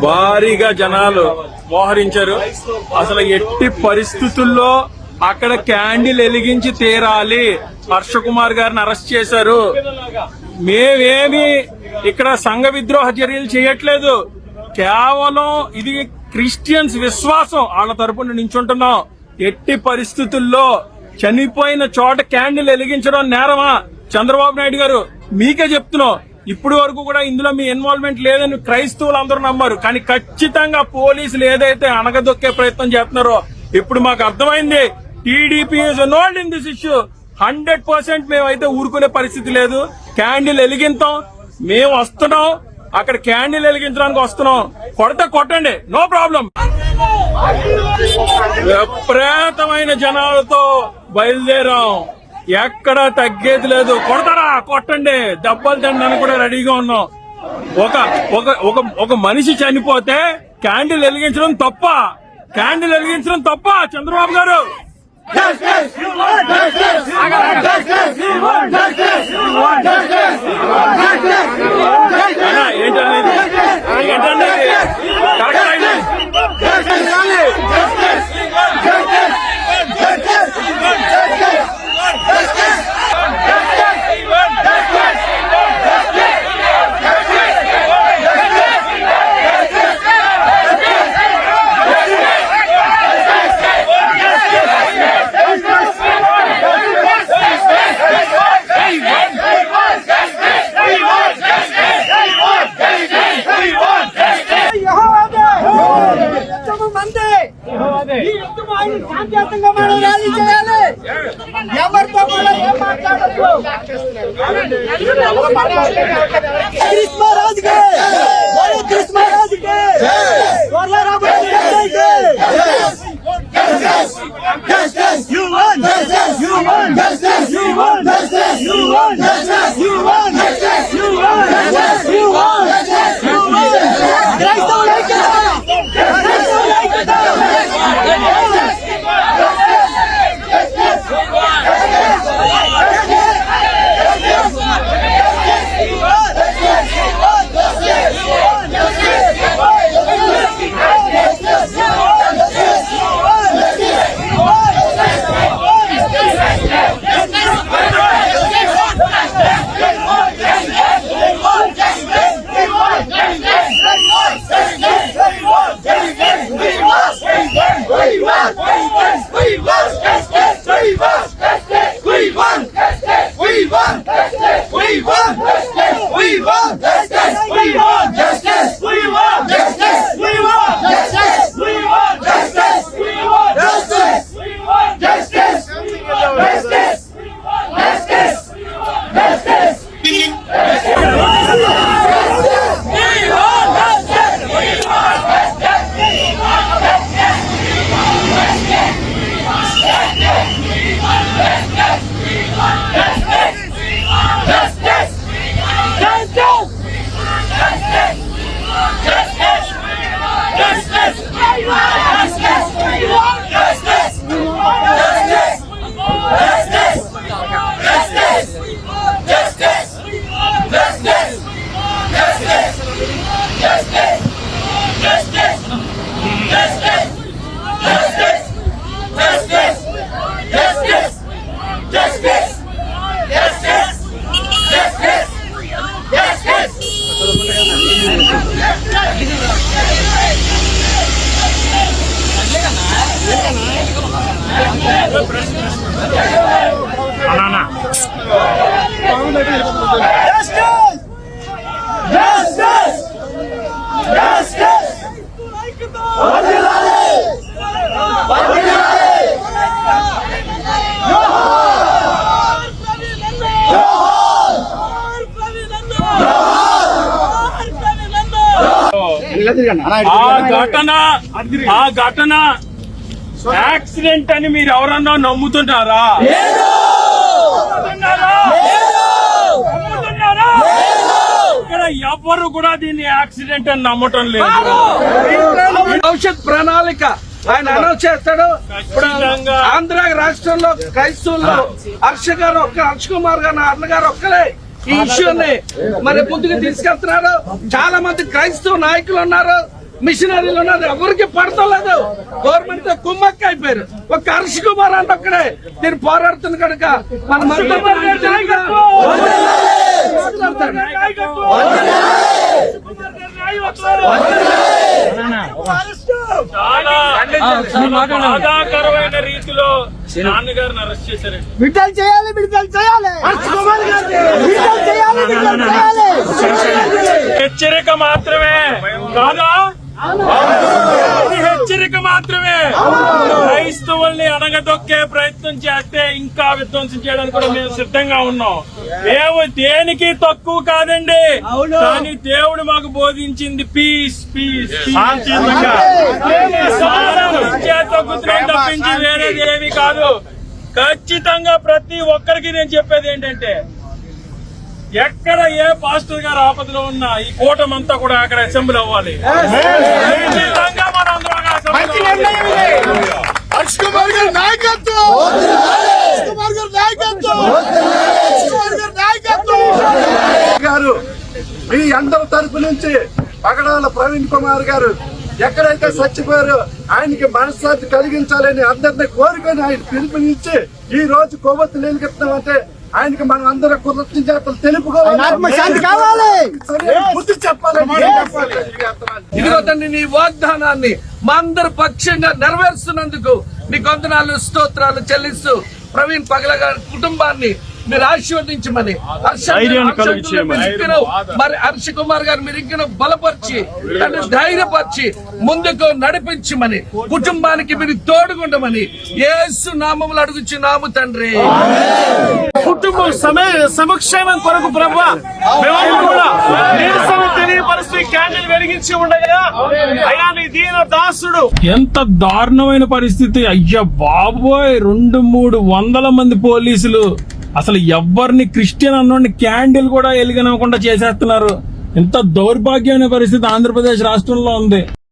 భారీగా జనాలు మోహరించారు. అసలు ఎట్టి పరిస్థితుల్లో అక్కడ క్యాండిల్ వెలిగించి తీరాలి. హర్ష కుమార్ గారిని అరెస్ట్ చేశారు. మేమేమి ఇక్కడ సంఘ విద్రోహ చర్యలు చేయట్లేదు. కేవలం ఇది క్రిస్టియన్స్ విశ్వాసం, వాళ్ళ తరపున నించుంటున్నాం. ఎట్టి పరిస్థితుల్లో చనిపోయిన చోట క్యాండిల్ వెలిగించడం నేరమా? చంద్రబాబు నాయుడు గారు మీకే చెప్తున్నాం, ఇప్పటి వరకు కూడా ఇందులో మీ ఇన్వాల్వ్మెంట్ లేదని క్రైస్తవులు అందరూ నమ్మారు. కానీ ఖచ్చితంగా పోలీసులు ఏదైతే అణగదొక్కే ప్రయత్నం చేస్తున్నారో ఇప్పుడు మాకు అర్థమైంది. TDP is involved in this issue. 100% మేమైతే ఊరుకునే పరిస్థితి లేదు. క్యాండిల్ వెలిగిస్తాం. మేము వస్తున్నాం, అక్కడ క్యాండిల్ వెలిగించడానికి వస్తున్నాం. కొడితే కొట్టండి, నో ప్రాబ్లం. విపరీతమైన జనాలతో బయలుదేరాం. ఎక్కడా తగ్గేది లేదు. కొడతారా, కొట్టండి, దెబ్బలు తినడానికి కూడా రెడీగా ఉన్నాం. ఒక మనిషి చనిపోతే క్యాండిల్ వెలిగించడం తప్ప? క్యాండిల్ వెలిగించడం తప్ప? చంద్రబాబు గారు ఏంటండి ఎవరితో కూడా ఏం మాట్లాడదు. క్రిస్మరాజుకే క్రిస్మరాజుకే ఆ ఘటన యాక్సిడెంట్ అని మీరు ఎవరన్నా నమ్ముతున్నారా? ఇక్కడ ఎవరు కూడా దీన్ని యాక్సిడెంట్ అని నమ్మటం లేదు. భవిష్యత్ ప్రణాళిక ఆయన అనౌన్స్ చేస్తాడు. ఇప్పుడు ఆంధ్ర రాష్ట్రంలో క్రైస్తవులు హర్ష కుమార్ గారు అన్న గారు ఒక్కలే ఈ ఇష్యూని మరి ముందుకు తీసుకెళ్తున్నారు. చాలా మంది క్రైస్తవ నాయకులు ఉన్నారు. మిషనరీలు ఉన్నారు, ఎవరికి పడతలేదు. గవర్నమెంట్ తో కుమ్మక్క అయిపోయారు. ఒక హర్ష్ కుమార్ అంటే ఒక్కడే దీన్ని పోరాడుతుంది కనుక మన చాలా బాధాకరమైన రీతిలో నాన్నగారిని అరెస్ట్ చేశారండి. విడుదల చేయాలి, విడుదల చేయాలి. విడుదల చేయాలి, విడుదల చేయాలి. హెచ్చరిక మాత్రమే కాదా? ఇది హెచ్చరిక మాత్రమే. క్రైస్తవుల్ని అణగదొక్కే ప్రయత్నం చేస్తే ఇంకా విధ్వంసం చేయడానికి కూడా మేము సిద్ధంగా ఉన్నాం. మేము దేనికి తక్కువ కాదండి, కానీ దేవుడు మాకు బోధించింది పీస్ పీస్ తప్పించి వేరేది ఏమి కాదు. ఖచ్చితంగా ప్రతి ఒక్కరికి నేను చెప్పేది ఏంటంటే, ఎక్కడ ఏ పాస్టర్ గారు ఆపదలో ఉన్నా ఈ కూటమంతా కూడా అక్కడ అసెంబ్లీ అవ్వాలి. ఖచ్చితంగా మనందరం అక్కడ అసెంబ్లీ అవ్వాలి. హర్ష్ కుమార్ గారి నాయకత్వం, హర్ష్ కుమార్ గారి నాయకత్వం, హర్ష్ కుమార్ గారి నాయకత్వం. గారు మీ అందరి తరపు నుంచి పగడాల ప్రవీణ్ కుమార్ గారు ఎక్కడైతే చచ్చిపోయారో ఆయనకి మనశ్శాంతి కలిగించాలని అందరినీ కోరుకొని ఆయన పిలుపునిచ్చి ఈ రోజు కొవ్వొత్తులు వెలిగిస్తున్నామంటే ఆయనకి మనం అందరం కృతజ్ఞతలు తెలుపుకోవాలి. ఆత్మశాంతి కావాలి, బుద్ధి చెప్పాలని ఇదిగో తండ్రి, నీ వాగ్దానాన్ని మా అందరి పక్షంగా నెరవేరుస్తున్నందుకు నీకు వందనాలు స్తోత్రాలు చెల్లిస్తూ ప్రవీణ్ పగల గారి కుటుంబాన్ని మీరు ఆశీర్వదించమని, మరి హర్ష కుమార్ గారు మీరు ఇంకా బలపరిచి తను ధైర్యపరిచి ముందుకు నడిపించమని, కుటుంబానికి మీరు తోడుగుండమని యేసు నామములు అడుగుచున్నాము తండ్రి. కుటుంబం సమక్షేమం కొరకు ప్రభువా మేము కూడా నిరసన తెలియపరుస్తూ క్యాండిల్ వెలిగించి ఉండగా అయ్యా నీ దీన దాసుడు. ఎంత దారుణమైన పరిస్థితి అయ్యా బాబోయ్! 200-300 మంది పోలీసులు అసలు ఎవరిని క్రిస్టియన్ అన్నోడిని క్యాండిల్ కూడా వెలిగనివ్వకుండా చేసేస్తున్నారు. ఎంత దౌర్భాగ్యమైన పరిస్థితి ఆంధ్రప్రదేశ్ రాష్ట్రంలో ఉంది.